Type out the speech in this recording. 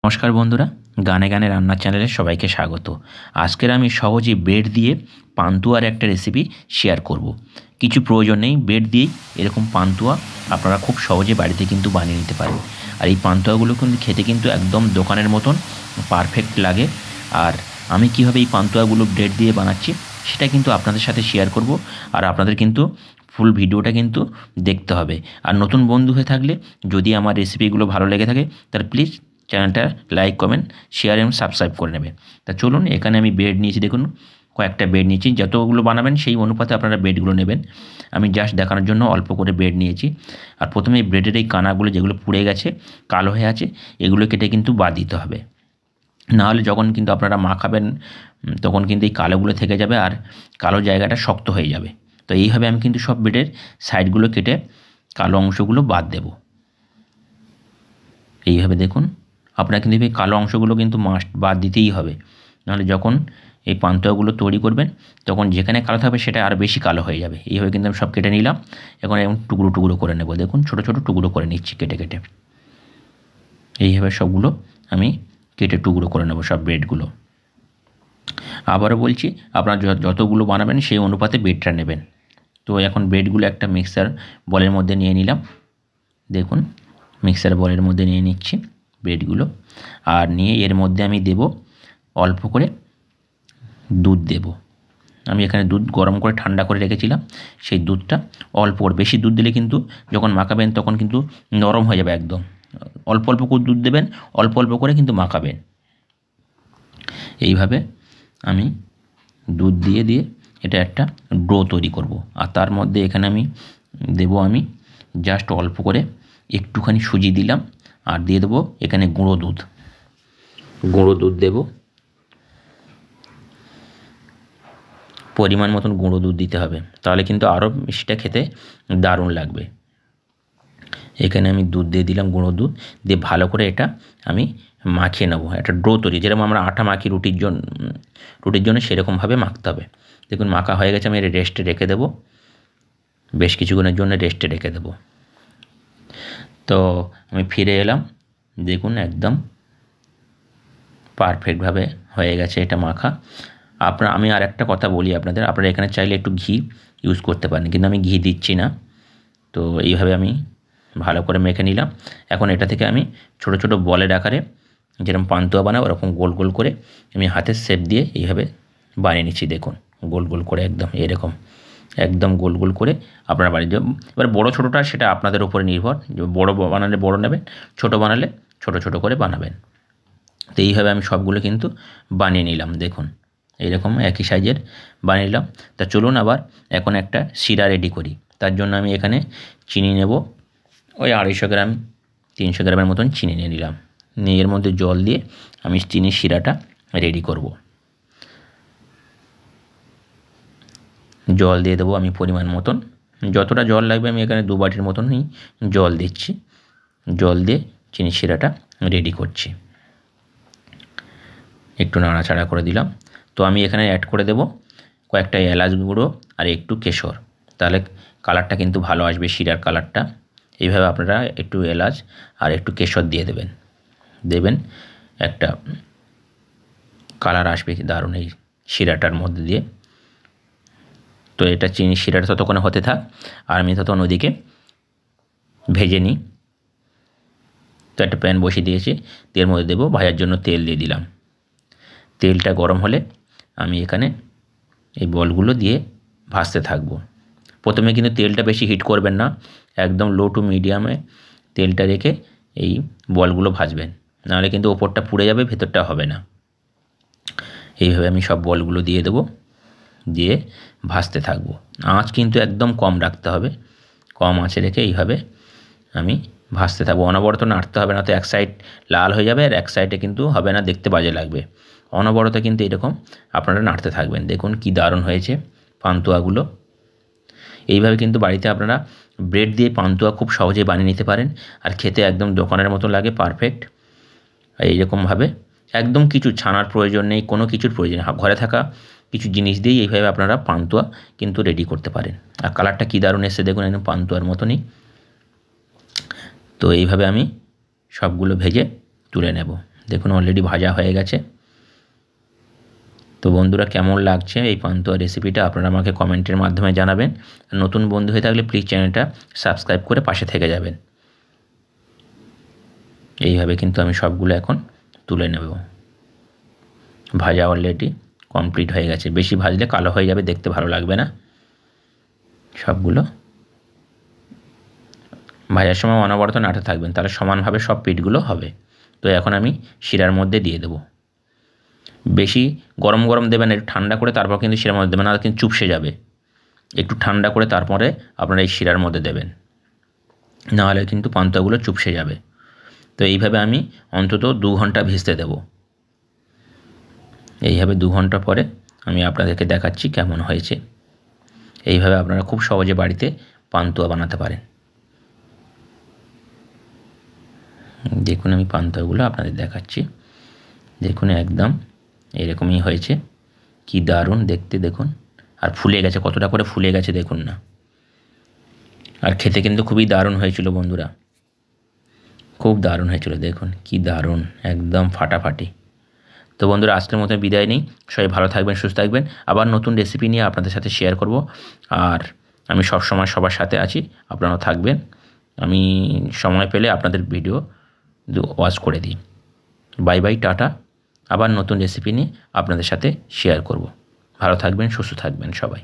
নমস্কার বন্ধুরা, গানে গানে রান্নার চ্যানেলে সবাইকে স্বাগত। আজকের আমি সহজেই ব্রেড দিয়ে পান্তুয়ার একটা রেসিপি শেয়ার করব। কিছু প্রয়োজন নেই, ব্রেড দিয়েই এরকম পান্তুয়া আপনারা খুব সহজে বাড়িতে কিন্তু বানিয়ে নিতে পারেন। আর এই পান্তুয়াগুলো কিন্তু খেতে কিন্তু একদম দোকানের মতন পারফেক্ট লাগে। আর আমি কীভাবে এই পান্তুয়াগুলো ব্রেড দিয়ে বানাচ্ছি সেটা কিন্তু আপনাদের সাথে শেয়ার করব। আর আপনাদের কিন্তু ফুল ভিডিওটা কিন্তু দেখতে হবে। আর নতুন বন্ধু হয়ে থাকলে যদি আমার রেসিপিগুলো ভালো লেগে থাকে তাহলে প্লিজ চ্যানেলটা লাইক, কমেন্ট, শেয়ার এবং সাবস্ক্রাইব করে নেবে। তা চলুন, এখানে আমি ব্রেড নিয়েছি, দেখুন কয়েকটা ব্রেড নিয়েছি। যতগুলো বানাবেন সেই অনুপাতে আপনারা ব্রেডগুলো নেবেন। আমি জাস্ট দেখানোর জন্য অল্প করে ব্রেড নিয়েছি। আর প্রথমে এই ব্রেডের এই কানাগুলো যেগুলো পুড়ে গেছে, কালো হয়ে আছে, এগুলো কেটে কিন্তু বাদ দিতে হবে। নাহলে যখন কিন্তু আপনারা মাখাবেন তখন কিন্তু এই কালোগুলো থেকে যাবে আর কালো জায়গাটা শক্ত হয়ে যাবে। তো এইভাবে আমি কিন্তু সব ব্রেডের সাইডগুলো কেটে কালো অংশগুলো বাদ দেব। এইভাবে দেখুন, আপনারা কিন্তু এই কালো অংশগুলো কিন্তু মাস্ট বাদ দিতেই হবে। নাহলে যখন এই পান্তুয়াগুলো তৈরি করবেন তখন যেখানে কালো থাকবে সেটা আরও বেশি কালো হয়ে যাবে। এইভাবে কিন্তু আমি সব কেটে নিলাম। এখন এরকম টুকরো টুকরো করে নেব। দেখুন ছোটো ছোটো টুকরো করে নিচ্ছি কেটে কেটে। এইভাবে সবগুলো আমি কেটে টুকরো করে নেব সব ব্রেডগুলো। আবারও বলছি, আপনারা যতগুলো বানাবেন সেই অনুপাতে ব্রেডটা নেবেন। তো এখন ব্রেডগুলো একটা মিক্সার বলের মধ্যে নিয়ে নিলাম। দেখুন মিক্সার বলের মধ্যে নিয়ে নিচ্ছি ব্রেডগুলো। আর নিয়ে এর মধ্যে আমি দেব অল্প করে দুধ দেব। আমি এখানে দুধ গরম করে ঠান্ডা করে রেখেছিলাম, সেই দুধটা অল্প করে, বেশি দুধ দিলে কিন্তু যখন মাখাবেন তখন কিন্তু নরম হয়ে যাবে একদম। অল্প অল্প করে দুধ দেবেন, অল্প অল্প করে কিন্তু মাখাবেন। এইভাবে আমি দুধ দিয়ে দিয়ে এটা একটা ডো তৈরি করব। আর তার মধ্যে এখানে আমি দেব জাস্ট অল্প করে একটুখানি সুজি দিলাম। আর দিয়ে দেবো এখানে গুঁড়ো দুধ দেব, পরিমাণ মতন গুঁড়ো দুধ দিতে হবে, তাহলে কিন্তু আরও মিষ্টিটা খেতে দারুণ লাগবে। এখানে আমি দুধ দিয়ে দিলাম, গুঁড়ো দুধ দিয়ে ভালো করে এটা আমি মাখিয়ে নেবো। একটা ডো তৈরি, যেরকম আমরা আটা মাখি রুটির জন্য সেরকমভাবে মাখতে হবে। দেখুন মাখা হয়ে গেছে, আমি এটা রেস্টে রেখে দেবো, বেশ কিছুক্ষণের জন্য রেস্টে রেখে দেবো। তো আমি ফিরে এলাম, দেখুন একদম পারফেক্টভাবে হয়ে গেছে এটা মাখা। আমি আর একটা কথা বলি আপনাদের, আপনারা এখানে চাইলে একটু ঘি ইউজ করতে পারেন, কিন্তু আমি ঘি দিচ্ছি না। তো এইভাবে আমি ভালো করে মেখে নিলাম। এখন এটা থেকে আমি ছোট ছোট বলের আকারে, যেরকম পান্তুয়া বানাবো ওরকম গোল গোল করে আমি হাতের শেপ দিয়ে এইভাবে বানিয়ে নিচ্ছি। দেখুন গোল গোল করে একদম এরকম, একদম গোল গোল করে আপনারা বানিয়ে দেবেন। এবার বড়ো ছোটোটা সেটা আপনাদের উপরে নির্ভর, বড়ো বানালে বড়ো নেবেন, ছোটো বানালে ছোটো ছোটো করে বানাবেন। তো এইভাবে আমি সবগুলো কিন্তু বানিয়ে নিলাম। দেখুন এইরকম একই সাইজের বানিয়ে নিলাম। তা চলুন আবার এখন একটা শিরা রেডি করি। তার জন্য আমি এখানে চিনি নেব, ওই 250 গ্রাম 300 গ্রামের মতন চিনি নিয়ে নিলাম। নিয়ে এর মধ্যে জল দিয়ে আমি চিনির শিরাটা রেডি করব। জল দিয়ে দেবো আমি পরিমাণ মতন, যতটা জল লাগবে আমি এখানে 2 বাটির মতনই জল দিচ্ছি। জল দিয়ে চিনির শিরাটা রেডি করছি। একটু নাড়াচাড়া করে দিলাম। তো আমি এখানে অ্যাড করে দেব কয়েকটা এলাচ গুঁড়ো আর একটু কেশর, তাহলে কালারটা কিন্তু ভালো আসবে, শিরার কালারটা। এইভাবে আপনারা একটু এলাচ আর একটু কেশর দিয়ে দেবেন, একটা কালার আসবে দারুণ এই শিরাটার মধ্যে দিয়ে। তো এটা চিনি শিরাটা ততক্ষণে হতে থাক আর আমি ততক্ষণ ওদিকে ভেজে নিই। তো একটা প্যান বসিয়ে দিয়েছি, তেলের মধ্যে দেবো, ভাজার জন্য তেল দিয়ে দিলাম। তেলটা গরম হলে আমি এখানে এই বলগুলো দিয়ে ভাজতে থাকবো। প্রথমে কিন্তু তেলটা বেশি হিট করবেন না, একদম লো টু মিডিয়ামে তেলটা রেখে এই বলগুলো ভাজবেন, নাহলে কিন্তু ওপরটা পুড়ে যাবে, ভেতরটা হবে না। এইভাবে আমি সব বলগুলো দিয়ে দেবো, দিয়ে ভাজতে থাকবো। আঁচ কিন্তু একদম কম রাখতে হবে, কম আঁচে রেখে এইভাবে আমি ভাজতে থাকবো। অনবরত নাড়তে হবে না, তো এক সাইড লাল হয়ে যাবে আর এক সাইডে কিন্তু হবে না, দেখতে বাজে লাগবে। অনবরত কিন্তু এরকম আপনারা নাড়তে থাকবেন। দেখুন কি দারুণ হয়েছে পান্তুয়াগুলো। এইভাবে কিন্তু বাড়িতে আপনারা ব্রেড দিয়ে পান্তুয়া খুব সহজেই বানিয়ে নিতে পারেন, আর খেতে একদম দোকানের মতো লাগে, পারফেক্ট। এইরকমভাবে একদম কিছু ছানার প্রয়োজন নেই, কোনো কিছুর প্রয়োজন নেই, ঘরে থাকা কিছু জিনিস দিয়েই এইভাবে আপনারা পান্তুয়া কিন্তু রেডি করতে পারেন। আর কালারটা কী দারুণ এসেছে দেখুন, একদম পান্তুয়ার মতনই। তো এইভাবে আমি সবগুলো ভেজে তুলে নেব। দেখুন অলরেডি ভাজা হয়ে গেছে। তো বন্ধুরা, কেমন লাগছে এই পান্তুয়া রেসিপিটা আপনারা আমাকে কমেন্টের মাধ্যমে জানাবেন। নতুন বন্ধু হয়ে থাকলে প্লিজ চ্যানেলটা সাবস্ক্রাইব করে পাশে থেকে যাবেন। এইভাবে কিন্তু আমি সবগুলো এখন তুলে নেব। ভাজা অলরেডি কমপ্লিট হয়ে গেছে। বেশি ভাজলে কালো হয়ে যাবে, দেখতে ভালো লাগবে না। সবগুলো ভাজার সময় অনবরত নাড়তে থাকবেন, তাহলে সমানভাবে সব পিঠগুলো হবে। তো এখন আমি শিরার মধ্যে দিয়ে দেবো। বেশি গরম গরম দেবেন, একটু ঠান্ডা করে তারপর কিন্তু শিরার মধ্যে দেবেন, না কিন্তু চুপসে যাবে। একটু ঠান্ডা করে তারপরে আপনারা এই শিরার মধ্যে দেবেন, নাহলে কিন্তু পান্তুয়াগুলো চুপসে যাবে। তো এইভাবে আমি অন্তত 2 ঘন্টা ভিজতে দেব। এইভাবে 2 ঘন্টা পরে আমি আপনাদেরকে দেখাচ্ছি কেমন হয়েছে। এইভাবে আপনারা খুব সহজে বাড়িতে পান্তুয়া বানাতে পারেন। দেখুন আমি পান্তুয়াগুলো আপনাদের দেখাচ্ছি। দেখুন একদম এরকমই হয়েছে। কি দারুণ দেখতে দেখুন, আর ফুলে গেছে, কতটা করে ফুলে গেছে দেখুন না। আর খেতে কিন্তু খুবই দারুণ হয়েছিল বন্ধুরা, খুব দারুণ হয়েছিল। দেখুন কি দারুণ, একদম ফাটাফাটি। তো বন্ধুরা, আজকের মতো বিদায় নিই। সবাই ভালো থাকবেন, সুস্থ থাকবেন। আবার নতুন রেসিপি নিয়ে আপনাদের সাথে শেয়ার করব। আর আমি সবসময় সবার সাথে আছি, আপনারাও থাকবেন। আমি সময় পেলে আপনাদের ভিডিও ওয়াচ করে দিই। Bye bye, tata. আবার নতুন রেসিপি নিয়ে আপনাদের সাথে শেয়ার করব। ভালো থাকবেন, সুস্থ থাকবেন সবাই।